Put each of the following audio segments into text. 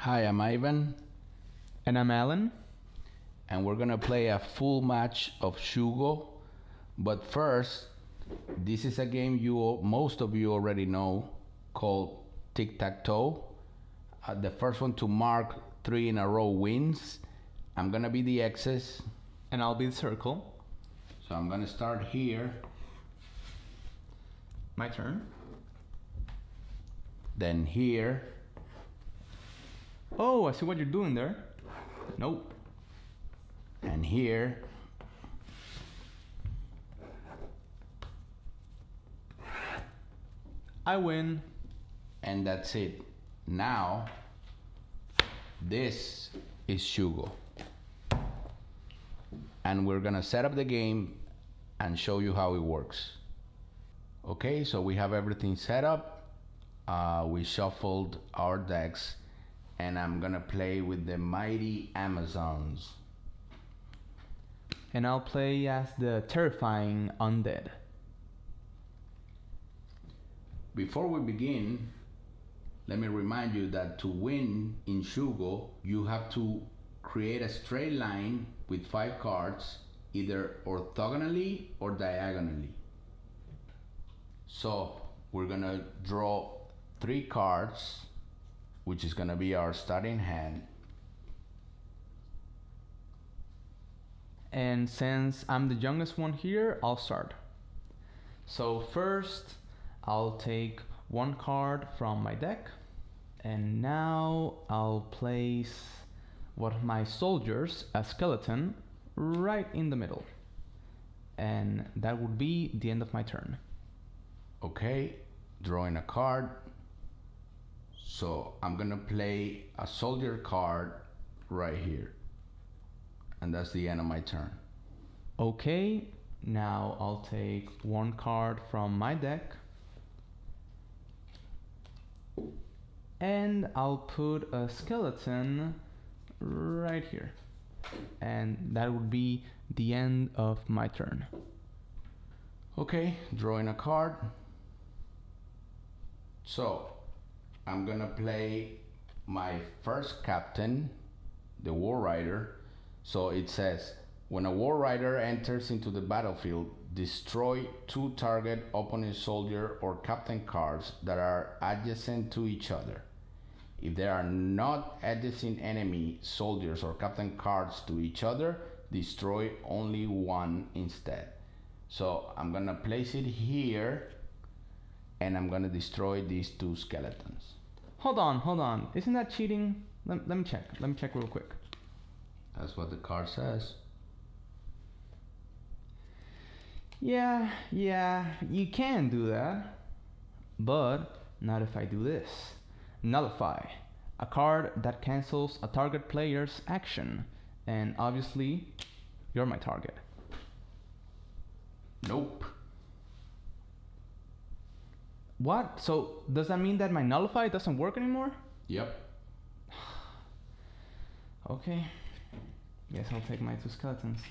Hi, I'm Ivan. And I'm Alan. And we're gonna play a full match of Shugo. But first, this is a game most of you already know called tic-tac-toe. The first one to mark 3 in a row wins. I'm gonna be the X's. And I'll be the circle. So I'm gonna start here. My turn. Then here. Oh, I see what you're doing there. Nope. And here. I win. And that's it. Now, this is Shugo. And we're gonna set up the game and show you how it works. Okay, so we have everything set up. We shuffled our decks, and I'm gonna play with the mighty Amazons. And I'll play as the terrifying undead. Before we begin, let me remind you that to win in Shugo, you have to create a straight line with 5 cards, either orthogonally or diagonally. So we're gonna draw 3 cards, which is gonna be our starting hand. And since I'm the youngest one here, I'll start. So first, I'll take 1 card from my deck. And now I'll place one of my soldiers, a skeleton, right in the middle. And that would be the end of my turn. Okay, drawing a card. So I'm gonna play a soldier card right here. And that's the end of my turn. Okay, now I'll take 1 card from my deck. And I'll put a skeleton right here. And that would be the end of my turn. Okay, drawing a card. So I'm gonna play my first captain, the War Rider. So it says, when a War Rider enters into the battlefield, destroy 2 target opponent soldier or captain cards that are adjacent to each other. If there are not adjacent enemy soldiers or captain cards to each other, destroy only 1 instead. So I'm gonna place it here, and I'm gonna destroy these 2 skeletons. Hold on. Isn't that cheating? Let me check real quick. That's what the card says. Yeah, you can do that. But not if I do this. Nullify. A card that cancels a target player's action. And obviously, you're my target. Nope. What? So does that mean that my nullify doesn't work anymore? Yep. Okay. Guess I'll take my 2 skeletons.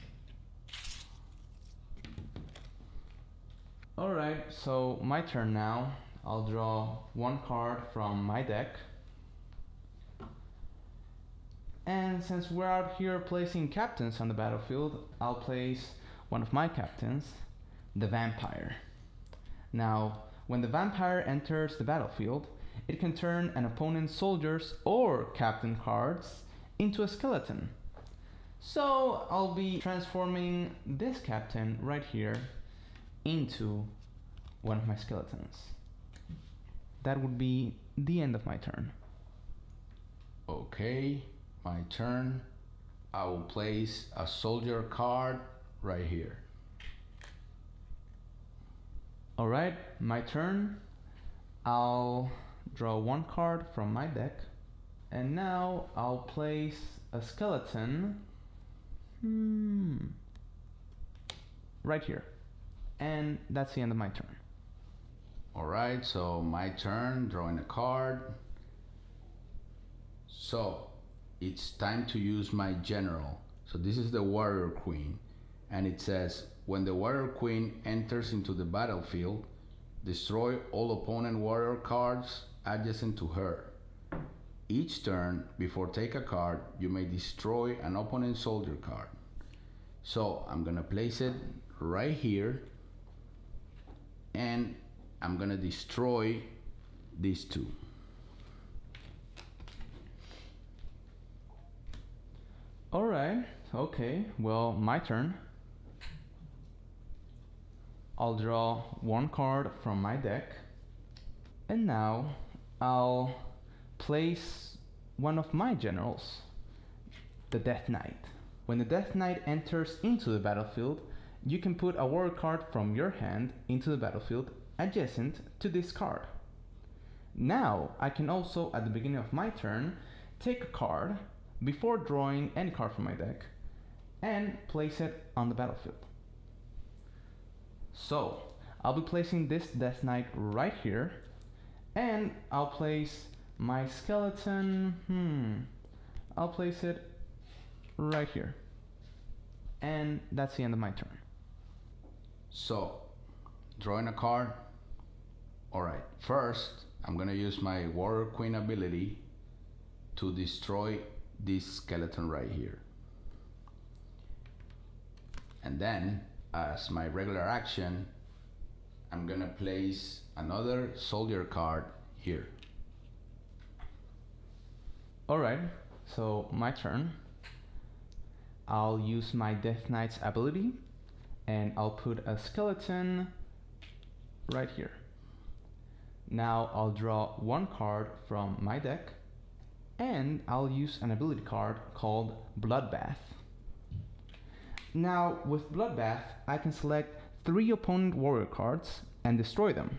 Alright, so my turn now. I'll draw 1 card from my deck. And since we're out here placing captains on the battlefield, I'll place one of my captains, the vampire. Now, when the vampire enters the battlefield, it can turn an opponent's soldiers or captain cards into a skeleton. So I'll be transforming this captain right here into one of my skeletons. That would be the end of my turn. Okay, my turn. I will place a soldier card right here. Alright, my turn. I'll draw 1 card from my deck. And now I'll place a skeleton right here. And that's the end of my turn. Alright, so my turn, drawing a card. So it's time to use my general. So this is the warrior queen, and it says, when the warrior queen enters into the battlefield, destroy all opponent warrior cards adjacent to her. each turn before take a card, you may destroy an opponent soldier card. So I'm gonna place it right here, and I'm gonna destroy these two. Alright, okay, well, my turn. I'll draw one card from my deck, and now I'll place one of my generals, the Death Knight. When the Death Knight enters into the battlefield, you can put a warrior card from your hand into the battlefield adjacent to this card. Now I can also, at the beginning of my turn, take a card before drawing any card from my deck and place it on the battlefield. So I'll be placing this Death Knight right here, and I'll place my skeleton, I'll place it right here. And that's the end of my turn. So, drawing a card. Alright, first I'm gonna use my Warrior Queen ability to destroy this skeleton right here. And then, as my regular action, I'm gonna place another soldier card here. Alright, so my turn. I'll use my Death Knight's ability, and I'll put a skeleton right here. Now I'll draw one card from my deck, and I'll use an ability card called Bloodbath. Now with Bloodbath, I can select 3 opponent warrior cards and destroy them.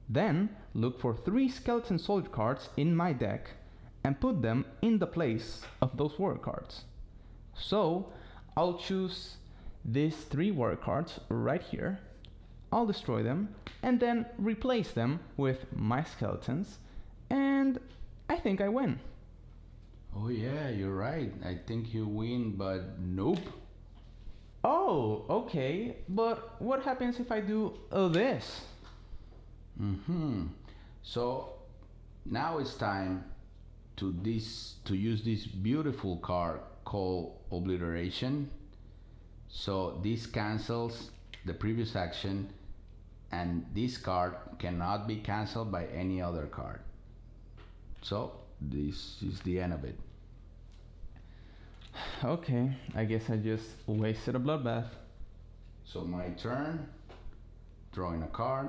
Then look for 3 skeleton soldier cards in my deck and put them in the place of those warrior cards. So I'll choose these 3 warrior cards right here, I'll destroy them, and then replace them with my skeletons, and I think I win. Oh yeah, you're right. I think you win, but nope. Oh, okay, but what happens if I do this? So now it's time to use this beautiful card called Obliteration. So this cancels the previous action, and this card cannot be cancelled by any other card. So this is the end of it. Okay, I guess I just wasted a bloodbath. So my turn, drawing a card.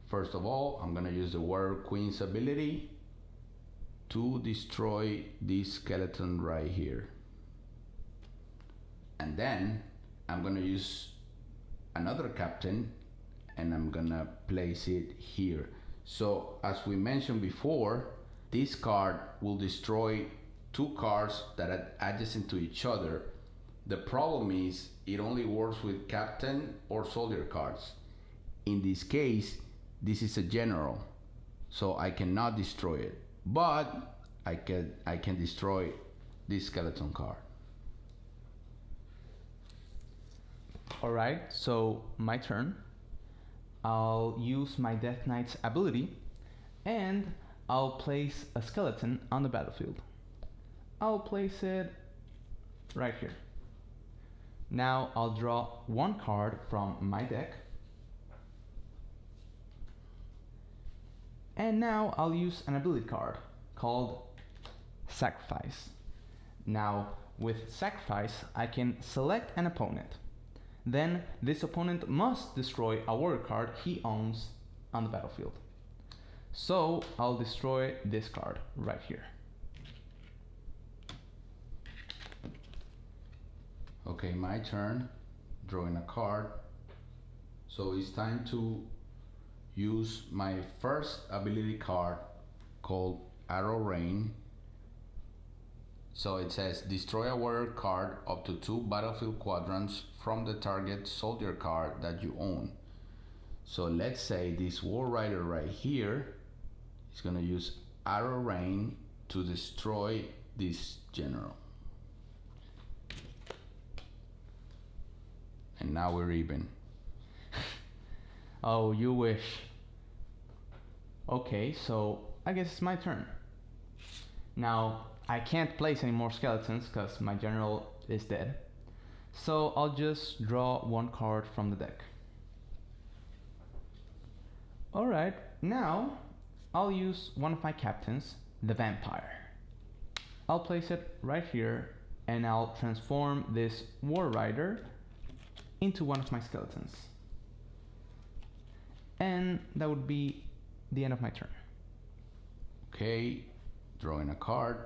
First of all, I'm gonna use the Warrior Queen's ability to destroy this skeleton right here. And then I'm gonna use another captain, and I'm gonna place it here. So as we mentioned before, this card will destroy 2 cards that are adjacent to each other. The problem is it only works with captain or soldier cards. In this case, this is a general, so I cannot destroy it, but I can destroy this skeleton card. Alright, so my turn. I'll use my Death Knight's ability, and I'll place a skeleton on the battlefield. I'll place it right here. Now I'll draw one card from my deck, and now I'll use an ability card called Sacrifice. Now with Sacrifice, I can select an opponent. Then this opponent must destroy a warrior card he owns on the battlefield. So I'll destroy this card right here. Okay, my turn, drawing a card. So it's time to use my first ability card called Arrow Rain. So it says destroy a warrior card up to 2 battlefield quadrants from the target soldier card that you own. So let's say this war rider right here is gonna use Arrow Rain to destroy this general. And now we're even. Oh, you wish. Okay, so I guess it's my turn. Now, I can't place any more skeletons because my general is dead. So I'll just draw one card from the deck. Alright, now I'll use one of my captains, the vampire. I'll place it right here and I'll transform this war rider into one of my skeletons. And that would be the end of my turn. Okay, drawing a card.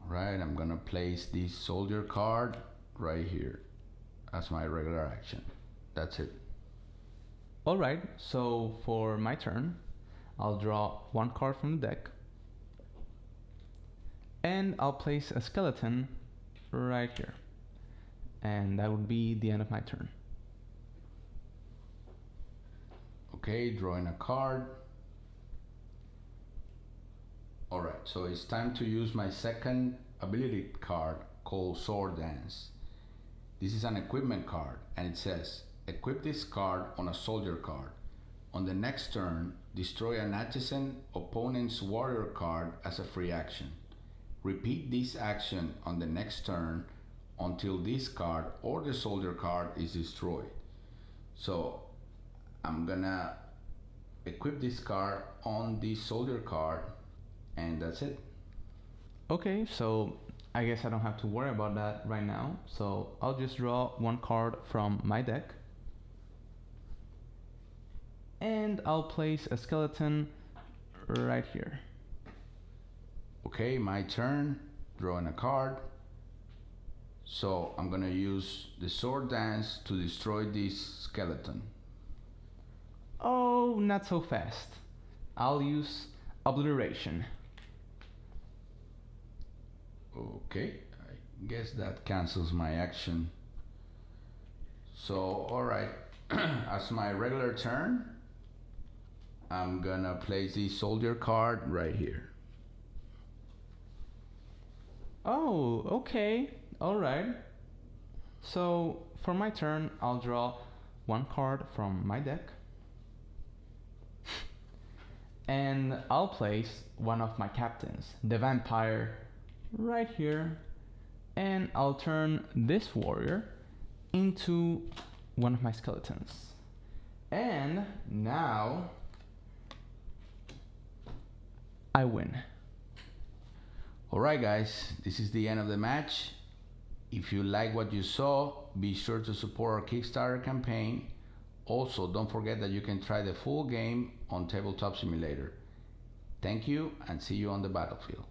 Alright, I'm gonna place this soldier card right here as my regular action. That's it. Alright, so for my turn, I'll draw one card from the deck. And I'll place a skeleton right here. And that would be the end of my turn. Okay, drawing a card. Alright, so it's time to use my second ability card called Sword Dance. This is an equipment card and it says, equip this card on a soldier card. On the next turn, destroy an adjacent opponent's warrior card as a free action. Repeat this action on the next turn until this card or the soldier card is destroyed. So I'm gonna equip this card on the soldier card and that's it. Okay, so I guess I don't have to worry about that right now. So I'll just draw one card from my deck. And I'll place a skeleton right here. Okay, my turn, drawing a card. So I'm gonna use the Sword Dance to destroy this skeleton. Oh, not so fast. I'll use Obliteration. Okay, I guess that cancels my action. So, alright, as my regular turn, I'm gonna place the soldier card right here. Oh, okay, alright. So, for my turn, I'll draw one card from my deck. And I'll place one of my captains, the vampire, right here. And I'll turn this warrior into one of my skeletons. And now I win. Alright guys, this is the end of the match. If you like what you saw, be sure to support our Kickstarter campaign. Also, don't forget that you can try the full game on Tabletop Simulator. Thank you and see you on the battlefield.